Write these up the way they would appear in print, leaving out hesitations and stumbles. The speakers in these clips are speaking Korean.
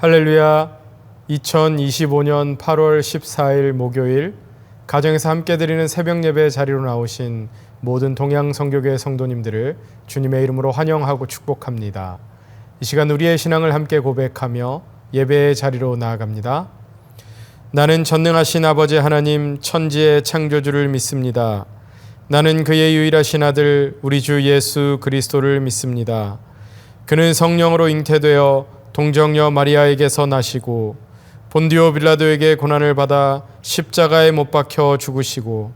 할렐루야. 2025년 8월 14일 목요일 가정에서 함께 드리는 새벽 예배 자리로 나오신 모든 동양성교회 성도님들을 주님의 이름으로 환영하고 축복합니다. 이 시간 우리의 신앙을 함께 고백하며 예배의 자리로 나아갑니다. 나는 전능하신 아버지 하나님 천지의 창조주를 믿습니다. 나는 그의 유일하신 아들 우리 주 예수 그리스도를 믿습니다. 그는 성령으로 잉태되어 동정녀 마리아에게서 나시고 본디오 빌라도에게 고난을 받아 십자가에 못 박혀 죽으시고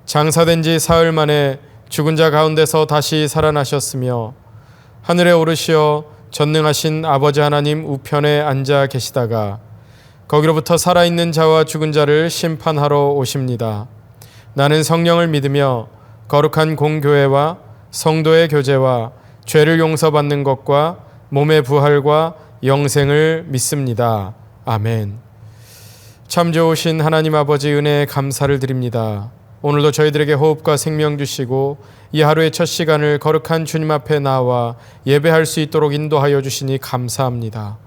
장사된 지 사흘 만에 죽은 자 가운데서 다시 살아나셨으며 하늘에 오르시어 전능하신 아버지 하나님 우편에 앉아 계시다가 거기로부터 살아있는 자와 죽은 자를 심판하러 오십니다. 나는 성령을 믿으며 거룩한 공교회와 성도의 교제와 죄를 용서받는 것과 몸의 부활과 영생을 믿습니다. 아멘. 참 좋으신 하나님 아버지 은혜에 감사를 드립니다. 오늘도 저희들에게 호흡과 생명 주시고 이 하루의 첫 시간을 거룩한 주님 앞에 나와 예배할 수 있도록 인도하여 주시니 감사합니다.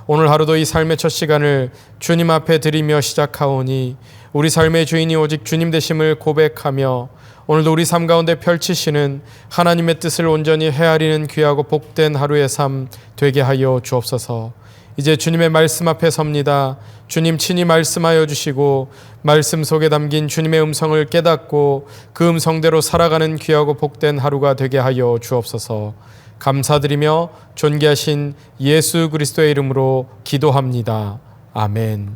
오늘 하루도 이 삶의 첫 시간을 주님 앞에 드리며 시작하오니 우리 삶의 주인이 오직 주님 되심을 고백하며 오늘도 우리 삶 가운데 펼치시는 하나님의 뜻을 온전히 헤아리는 귀하고 복된 하루의 삶 되게 하여 주옵소서. 이제 주님의 말씀 앞에 섭니다. 주님 친히 말씀하여 주시고 말씀 속에 담긴 주님의 음성을 깨닫고 그 음성대로 살아가는 귀하고 복된 하루가 되게 하여 주옵소서. 감사드리며 존귀하신 예수 그리스도의 이름으로 기도합니다. 아멘.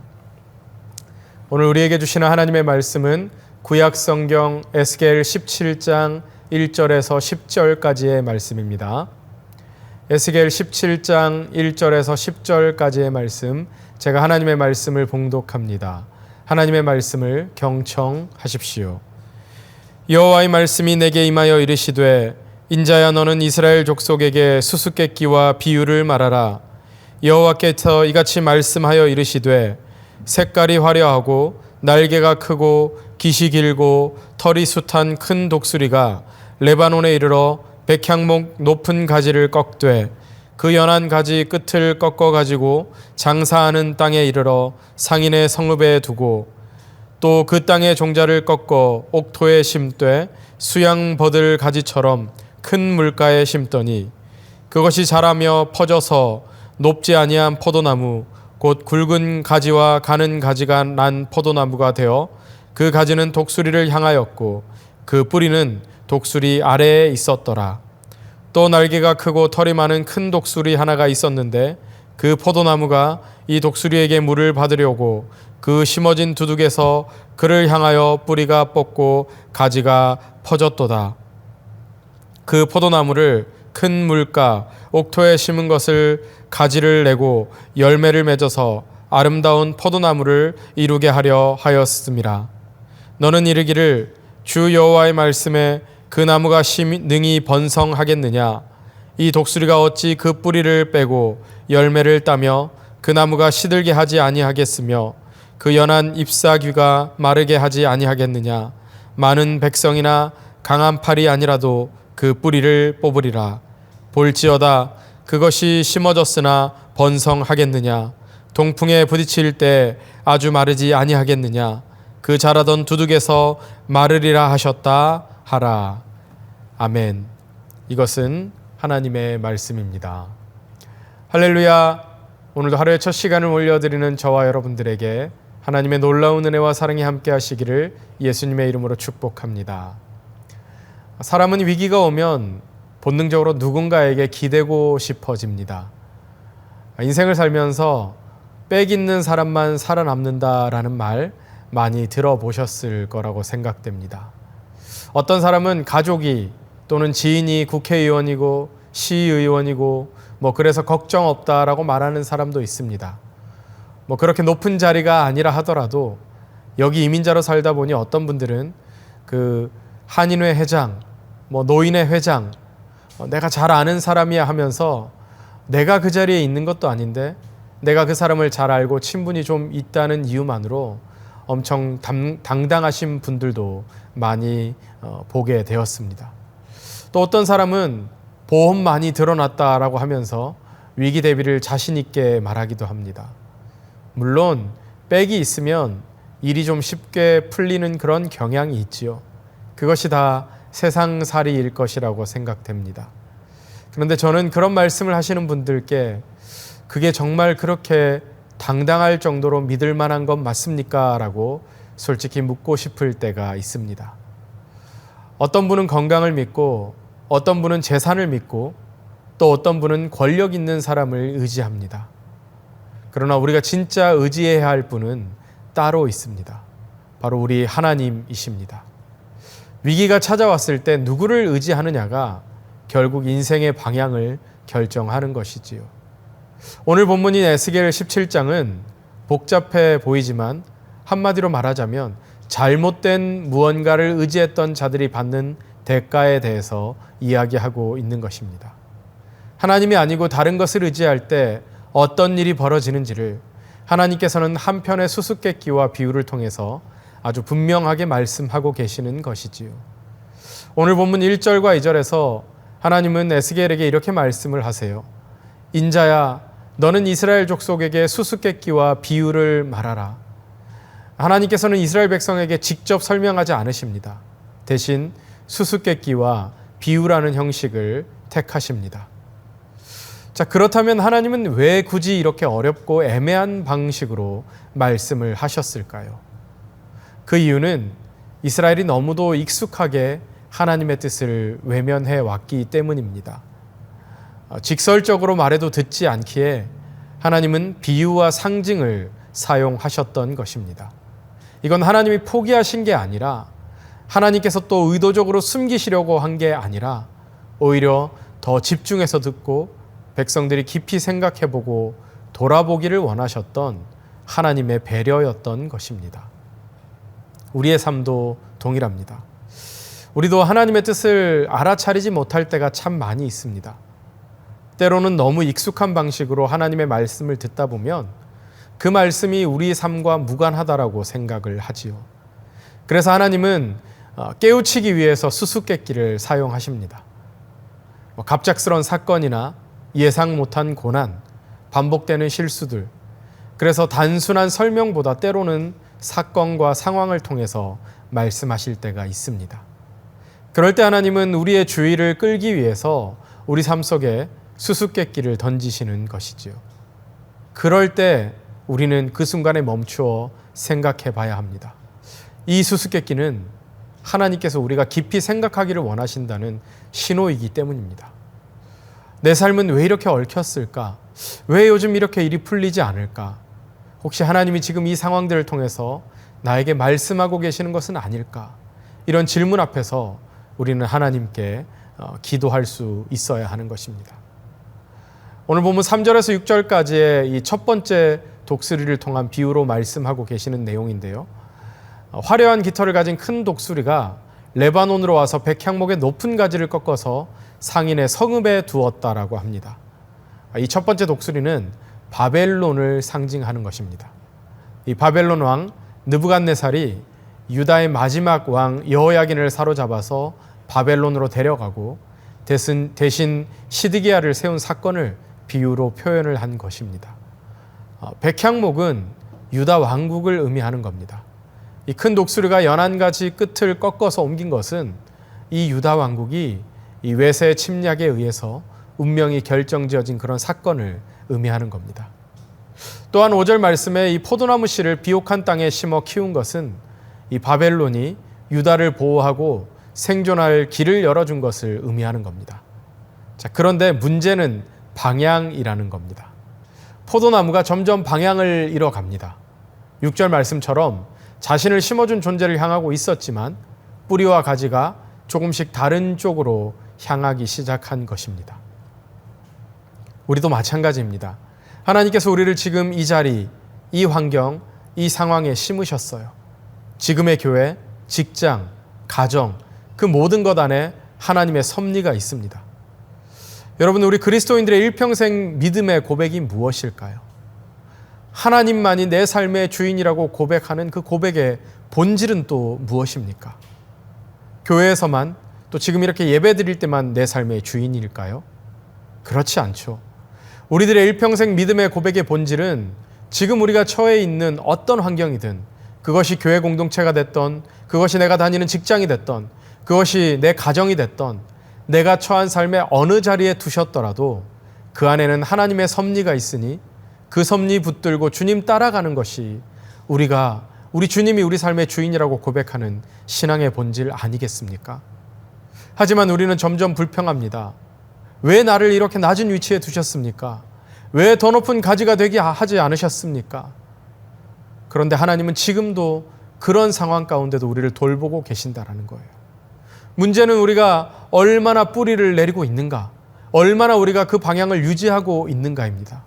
오늘 우리에게 주시는 하나님의 말씀은 구약성경 에스겔 17장 1절에서 10절까지의 말씀입니다. 에스겔 17장 1절에서 10절까지의 말씀, 제가 하나님의 말씀을 봉독합니다. 하나님의 말씀을 경청하십시오. 여호와의 말씀이 내게 임하여 이르시되 인자야 너는 이스라엘 족속에게 수수께끼와 비유를 말하라. 여호와께서 이같이 말씀하여 이르시되 색깔이 화려하고 날개가 크고 깃이 길고 털이 숱한 큰 독수리가 레바논에 이르러 백향목 높은 가지를 꺾되 그 연한 가지 끝을 꺾어 가지고 장사하는 땅에 이르러 상인의 성읍에 두고 또 그 땅의 종자를 꺾어 옥토에 심되 수양 버들 가지처럼 큰 물가에 심더니 그것이 자라며 퍼져서 높지 아니한 포도나무 곧 굵은 가지와 가는 가지가 난 포도나무가 되어 그 가지는 독수리를 향하였고 그 뿌리는 독수리 아래에 있었더라. 또 날개가 크고 털이 많은 큰 독수리 하나가 있었는데 그 포도나무가 이 독수리에게 물을 받으려고 그 심어진 두둑에서 그를 향하여 뿌리가 뻗고 가지가 퍼졌도다. 그 포도나무를 큰 물가 옥토에 심은 것을 가지를 내고 열매를 맺어서 아름다운 포도나무를 이루게 하려 하였음이라. 너는 이르기를 주 여호와의 말씀에 그 나무가 능히 번성하겠느냐? 이 독수리가 어찌 그 뿌리를 빼고 열매를 따며 그 나무가 시들게 하지 아니하겠으며 그 연한 잎사귀가 마르게 하지 아니하겠느냐? 많은 백성이나 강한 팔이 아니라도 그 뿌리를 뽑으리라. 볼지어다 그것이 심어졌으나 번성하겠느냐? 동풍에 부딪힐 때 아주 마르지 아니하겠느냐? 그 자라던 두둑에서 마르리라 하셨다 하라. 아멘. 이것은 하나님의 말씀입니다. 할렐루야. 오늘도 하루의 첫 시간을 올려드리는 저와 여러분들에게 하나님의 놀라운 은혜와 사랑이 함께 하시기를 예수님의 이름으로 축복합니다. 사람은 위기가 오면 본능적으로 누군가에게 기대고 싶어집니다. 인생을 살면서 빽 있는 사람만 살아남는다라는 말 많이 들어보셨을 거라고 생각됩니다. 어떤 사람은 가족이 또는 지인이 국회의원이고 시의원이고 그래서 걱정 없다라고 말하는 사람도 있습니다. 그렇게 높은 자리가 아니라 하더라도 여기 이민자로 살다 보니 어떤 분들은 그 한인회 회장, 노인회 회장, 내가 잘 아는 사람이야 하면서 내가 그 자리에 있는 것도 아닌데 내가 그 사람을 잘 알고 친분이 좀 있다는 이유만으로 엄청 당당하신 분들도 많이 보게 되었습니다. 또 어떤 사람은 보험 많이 들어놨다라고 하면서 위기 대비를 자신 있게 말하기도 합니다. 물론 백이 있으면 일이 좀 쉽게 풀리는 그런 경향이 있지요. 그것이 다 세상살이일 것이라고 생각됩니다. 그런데 저는 그런 말씀을 하시는 분들께 그게 정말 그렇게 당당할 정도로 믿을 만한 것 맞습니까? 라고 솔직히 묻고 싶을 때가 있습니다. 어떤 분은 건강을 믿고, 어떤 분은 재산을 믿고, 또 어떤 분은 권력 있는 사람을 의지합니다. 그러나 우리가 진짜 의지해야 할 분은 따로 있습니다. 바로 우리 하나님이십니다. 위기가 찾아왔을 때 누구를 의지하느냐가 결국 인생의 방향을 결정하는 것이지요. 오늘 본문인 에스겔 17장은 복잡해 보이지만 한마디로 말하자면 잘못된 무언가를 의지했던 자들이 받는 대가에 대해서 이야기하고 있는 것입니다. 하나님이 아니고 다른 것을 의지할 때 어떤 일이 벌어지는지를 하나님께서는 한편의 수수께끼와 비유를 통해서 아주 분명하게 말씀하고 계시는 것이지요. 오늘 본문 1절과 2절에서 하나님은 에스겔에게 이렇게 말씀을 하세요. 인자야, 너는 이스라엘 족속에게 수수께끼와 비유를 말하라. 하나님께서는 이스라엘 백성에게 직접 설명하지 않으십니다. 대신 수수께끼와 비유라는 형식을 택하십니다. 자, 그렇다면 하나님은 왜 굳이 이렇게 어렵고 애매한 방식으로 말씀을 하셨을까요? 그 이유는 이스라엘이 너무도 익숙하게 하나님의 뜻을 외면해 왔기 때문입니다. 직설적으로 말해도 듣지 않기에 하나님은 비유와 상징을 사용하셨던 것입니다. 이건 하나님이 포기하신 게 아니라 하나님께서 또 의도적으로 숨기시려고 한 게 아니라 오히려 더 집중해서 듣고 백성들이 깊이 생각해보고 돌아보기를 원하셨던 하나님의 배려였던 것입니다. 우리의 삶도 동일합니다. 우리도 하나님의 뜻을 알아차리지 못할 때가 참 많이 있습니다. 때로는 너무 익숙한 방식으로 하나님의 말씀을 듣다 보면 그 말씀이 우리 삶과 무관하다라고 생각을 하지요. 그래서 하나님은 깨우치기 위해서 수수께끼를 사용하십니다. 갑작스러운 사건이나 예상 못한 고난, 반복되는 실수들, 그래서 단순한 설명보다 때로는 사건과 상황을 통해서 말씀하실 때가 있습니다. 그럴 때 하나님은 우리의 주의를 끌기 위해서 우리 삶 속에 수수께끼를 던지시는 것이지요. 그럴 때 우리는 그 순간에 멈추어 생각해 봐야 합니다. 이 수수께끼는 하나님께서 우리가 깊이 생각하기를 원하신다는 신호이기 때문입니다. 내 삶은 왜 이렇게 얽혔을까? 왜 요즘 이렇게 일이 풀리지 않을까? 혹시 하나님이 지금 이 상황들을 통해서 나에게 말씀하고 계시는 것은 아닐까? 이런 질문 앞에서 우리는 하나님께 기도할 수 있어야 하는 것입니다. 오늘 보면 3절에서 6절까지의 이 첫 번째 독수리를 통한 비유로 말씀하고 계시는 내용인데요. 화려한 깃털을 가진 큰 독수리가 레바논으로 와서 백향목의 높은 가지를 꺾어서 상인의 성읍에 두었다라고 합니다. 이 첫 번째 독수리는 바벨론을 상징하는 것입니다. 이 바벨론 왕 느부갓네살이 유다의 마지막 왕 여호야긴을 사로잡아서 바벨론으로 데려가고 대신 시드기야를 세운 사건을 비유로 표현을 한 것입니다. 백향목은 유다 왕국을 의미하는 겁니다. 이 큰 독수리가 연한 가지 끝을 꺾어서 옮긴 것은 이 유다 왕국이 이 외세 침략에 의해서 운명이 결정지어진 그런 사건을 의미하는 겁니다. 또한 5절 말씀에 이 포도나무 씨를 비옥한 땅에 심어 키운 것은 이 바벨론이 유다를 보호하고 생존할 길을 열어준 것을 의미하는 겁니다. 자, 그런데 문제는 방향이라는 겁니다. 포도나무가 점점 방향을 잃어갑니다. 6절 말씀처럼 자신을 심어준 존재를 향하고 있었지만 뿌리와 가지가 조금씩 다른 쪽으로 향하기 시작한 것입니다. 우리도 마찬가지입니다. 하나님께서 우리를 지금 이 자리, 이 환경, 이 상황에 심으셨어요. 지금의 교회, 직장, 가정, 그 모든 것 안에 하나님의 섭리가 있습니다. 여러분, 우리 그리스도인들의 일평생 믿음의 고백이 무엇일까요? 하나님만이 내 삶의 주인이라고 고백하는 그 고백의 본질은 또 무엇입니까? 교회에서만, 또 지금 이렇게 예배 드릴 때만 내 삶의 주인일까요? 그렇지 않죠. 우리들의 일평생 믿음의 고백의 본질은 지금 우리가 처해 있는 어떤 환경이든, 그것이 교회 공동체가 됐던, 그것이 내가 다니는 직장이 됐던, 그것이 내 가정이 됐던, 내가 처한 삶의 어느 자리에 두셨더라도 그 안에는 하나님의 섭리가 있으니 그 섭리 붙들고 주님 따라가는 것이 우리 주님이 우리 삶의 주인이라고 고백하는 신앙의 본질 아니겠습니까? 하지만 우리는 점점 불평합니다. 왜 나를 이렇게 낮은 위치에 두셨습니까? 왜 더 높은 가지가 되게 하지 않으셨습니까? 그런데 하나님은 지금도 그런 상황 가운데도 우리를 돌보고 계신다라는 거예요. 문제는 우리가 얼마나 뿌리를 내리고 있는가, 얼마나 우리가 그 방향을 유지하고 있는가입니다.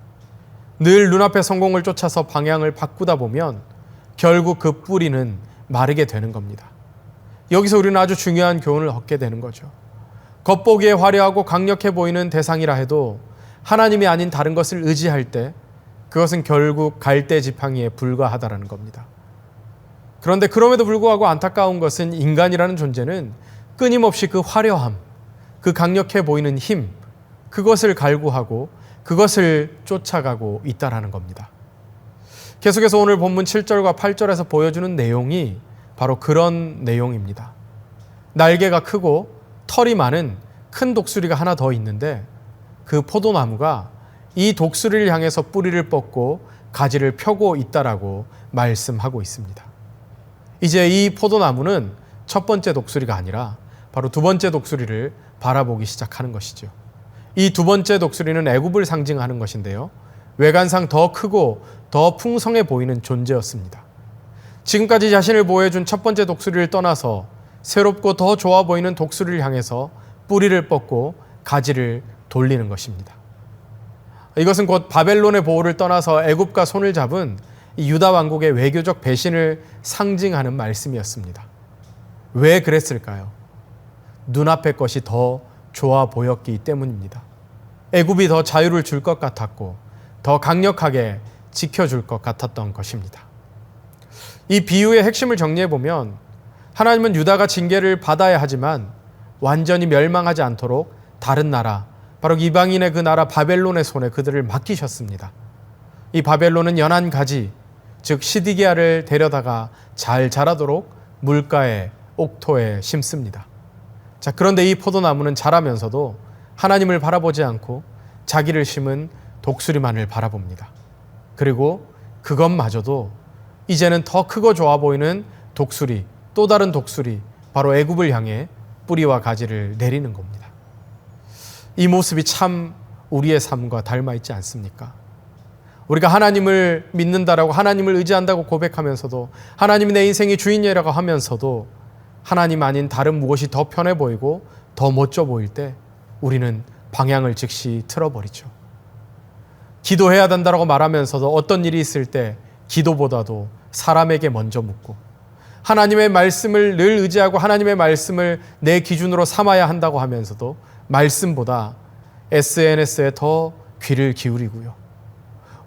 늘 눈앞의 성공을 쫓아서 방향을 바꾸다 보면 결국 그 뿌리는 마르게 되는 겁니다. 여기서 우리는 아주 중요한 교훈을 얻게 되는 거죠. 겉보기에 화려하고 강력해 보이는 대상이라 해도 하나님이 아닌 다른 것을 의지할 때 그것은 결국 갈대 지팡이에 불과하다라는 겁니다. 그런데 그럼에도 불구하고 안타까운 것은 인간이라는 존재는 끊임없이 그 화려함, 그 강력해 보이는 힘, 그것을 갈구하고 그것을 쫓아가고 있다라는 겁니다. 계속해서 오늘 본문 7절과 8절에서 보여주는 내용이 바로 그런 내용입니다. 날개가 크고 털이 많은 큰 독수리가 하나 더 있는데 그 포도나무가 이 독수리를 향해서 뿌리를 뻗고 가지를 펴고 있다라고 말씀하고 있습니다. 이제 이 포도나무는 첫 번째 독수리가 아니라 바로 두 번째 독수리를 바라보기 시작하는 것이죠. 이 두 번째 독수리는 애굽을 상징하는 것인데요. 외관상 더 크고 더 풍성해 보이는 존재였습니다. 지금까지 자신을 보호해준 첫 번째 독수리를 떠나서 새롭고 더 좋아 보이는 독수리를 향해서 뿌리를 뻗고 가지를 돌리는 것입니다. 이것은 곧 바벨론의 보호를 떠나서 애굽과 손을 잡은 유다 왕국의 외교적 배신을 상징하는 말씀이었습니다. 왜 그랬을까요? 눈앞의 것이 더 좋아 보였기 때문입니다. 애굽이 더 자유를 줄 것 같았고 더 강력하게 지켜줄 것 같았던 것입니다. 이 비유의 핵심을 정리해보면 하나님은 유다가 징계를 받아야 하지만 완전히 멸망하지 않도록 다른 나라, 바로 이방인의 그 나라 바벨론의 손에 그들을 맡기셨습니다. 이 바벨론은 연한 가지, 즉 시디게아를 데려다가 잘 자라도록 물가에 옥토에 심습니다. 자, 그런데 이 포도나무는 자라면서도 하나님을 바라보지 않고 자기를 심은 독수리만을 바라봅니다. 그리고 그것마저도 이제는 더 크고 좋아 보이는 독수리, 또 다른 독수리, 바로 애굽을 향해 뿌리와 가지를 내리는 겁니다. 이 모습이 참 우리의 삶과 닮아 있지 않습니까? 우리가 하나님을 믿는다라고, 하나님을 의지한다고 고백하면서도, 하나님이 내 인생의 주인이라고 하면서도 하나님 아닌 다른 무엇이 더 편해 보이고 더 멋져 보일 때 우리는 방향을 즉시 틀어버리죠. 기도해야 된다고 말하면서도 어떤 일이 있을 때 기도보다도 사람에게 먼저 묻고, 하나님의 말씀을 늘 의지하고 하나님의 말씀을 내 기준으로 삼아야 한다고 하면서도 말씀보다 SNS에 더 귀를 기울이고요.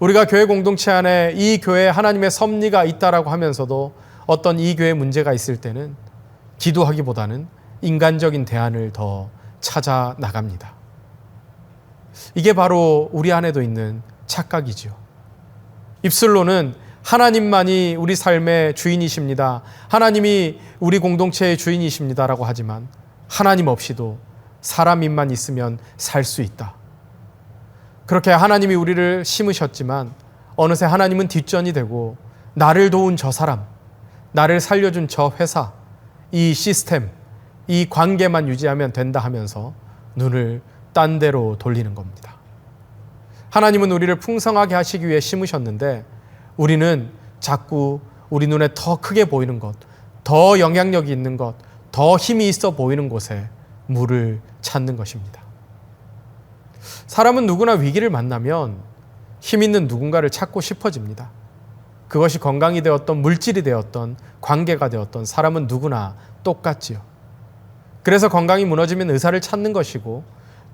우리가 교회 공동체 안에 이 교회에 하나님의 섭리가 있다라고 하면서도 어떤 이 교회에 문제가 있을 때는 기도하기보다는 인간적인 대안을 더 찾아 나갑니다. 이게 바로 우리 안에도 있는 착각이죠. 입술로는 하나님만이 우리 삶의 주인이십니다, 하나님이 우리 공동체의 주인이십니다라고 하지만 하나님 없이도 사람 입만 있으면 살 수 있다. 그렇게 하나님이 우리를 심으셨지만 어느새 하나님은 뒷전이 되고 나를 도운 저 사람, 나를 살려준 저 회사, 이 시스템, 이 관계만 유지하면 된다 하면서 눈을 딴 데로 돌리는 겁니다. 하나님은 우리를 풍성하게 하시기 위해 심으셨는데 우리는 자꾸 우리 눈에 더 크게 보이는 것, 더 영향력이 있는 것, 더 힘이 있어 보이는 곳에 물을 찾는 것입니다. 사람은 누구나 위기를 만나면 힘 있는 누군가를 찾고 싶어집니다. 그것이 건강이 되었던, 물질이 되었던, 관계가 되었던, 사람은 누구나 똑같지요. 그래서 건강이 무너지면 의사를 찾는 것이고,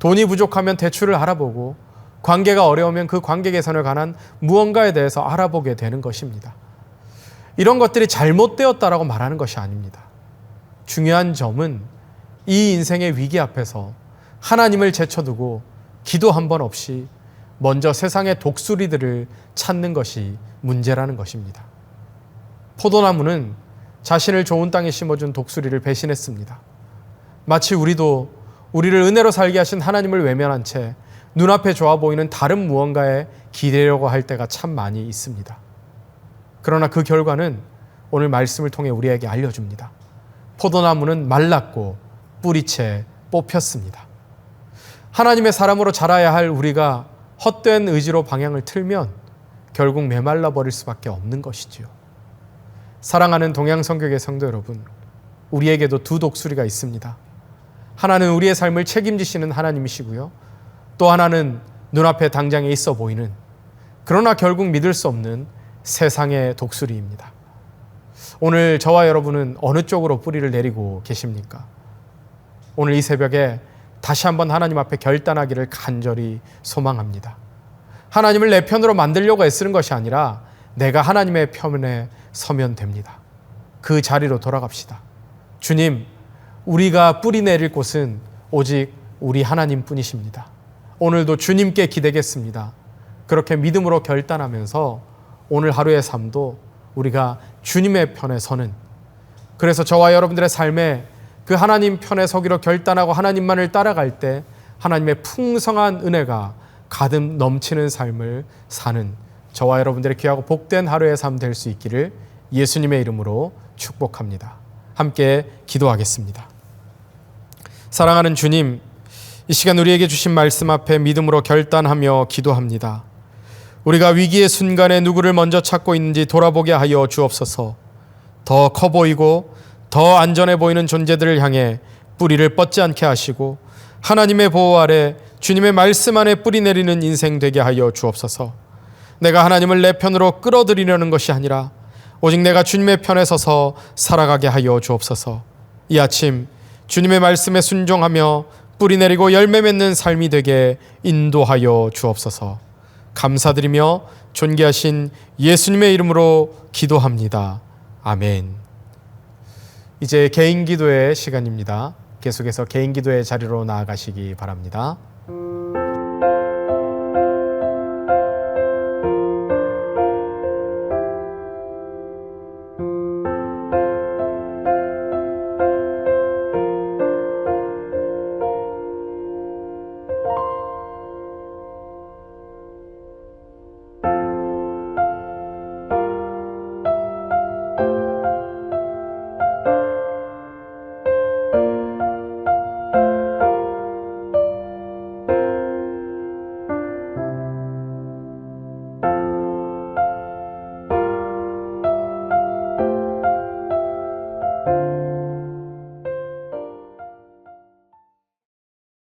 돈이 부족하면 대출을 알아보고, 관계가 어려우면 그 관계 개선을 관한 무언가에 대해서 알아보게 되는 것입니다. 이런 것들이 잘못되었다라고 말하는 것이 아닙니다. 중요한 점은 이 인생의 위기 앞에서 하나님을 제쳐두고 기도 한 번 없이 먼저 세상의 독수리들을 찾는 것이 문제라는 것입니다. 포도나무는 자신을 좋은 땅에 심어준 독수리를 배신했습니다. 마치 우리도 우리를 은혜로 살게 하신 하나님을 외면한 채 눈앞에 좋아 보이는 다른 무언가에 기대려고 할 때가 참 많이 있습니다. 그러나 그 결과는 오늘 말씀을 통해 우리에게 알려줍니다. 포도나무는 말랐고 뿌리채 뽑혔습니다. 하나님의 사람으로 자라야 할 우리가 헛된 의지로 방향을 틀면 결국 메말라 버릴 수밖에 없는 것이지요. 사랑하는 동양성교회 성도 여러분, 우리에게도 두 독수리가 있습니다. 하나는 우리의 삶을 책임지시는 하나님이시고요. 또 하나는 눈앞에 당장에 있어 보이는, 그러나 결국 믿을 수 없는 세상의 독수리입니다. 오늘 저와 여러분은 어느 쪽으로 뿌리를 내리고 계십니까? 오늘 이 새벽에 다시 한번 하나님 앞에 결단하기를 간절히 소망합니다. 하나님을 내 편으로 만들려고 애쓰는 것이 아니라 내가 하나님의 편에 서면 됩니다. 그 자리로 돌아갑시다. 주님, 우리가 뿌리 내릴 곳은 오직 우리 하나님 뿐이십니다. 오늘도 주님께 기대겠습니다. 그렇게 믿음으로 결단하면서 오늘 하루의 삶도 우리가 주님의 편에 서는, 그래서 저와 여러분들의 삶에 그 하나님 편에 서기로 결단하고 하나님만을 따라갈 때 하나님의 풍성한 은혜가 가득 넘치는 삶을 사는 저와 여러분들의 귀하고 복된 하루의 삶 될 수 있기를 예수님의 이름으로 축복합니다. 함께 기도하겠습니다. 사랑하는 주님, 이 시간 우리에게 주신 말씀 앞에 믿음으로 결단하며 기도합니다. 우리가 위기의 순간에 누구를 먼저 찾고 있는지 돌아보게 하여 주옵소서. 더 커 보이고 더 안전해 보이는 존재들을 향해 뿌리를 뻗지 않게 하시고 하나님의 보호 아래 주님의 말씀 안에 뿌리 내리는 인생 되게 하여 주옵소서. 내가 하나님을 내 편으로 끌어들이려는 것이 아니라 오직 내가 주님의 편에 서서 살아가게 하여 주옵소서. 이 아침 주님의 말씀에 순종하며 뿌리 내리고 열매 맺는 삶이 되게 인도하여 주옵소서. 감사드리며 존귀하신 예수님의 이름으로 기도합니다. 아멘. 이제 개인 기도의 시간입니다. 계속해서 개인 기도의 자리로 나아가시기 바랍니다.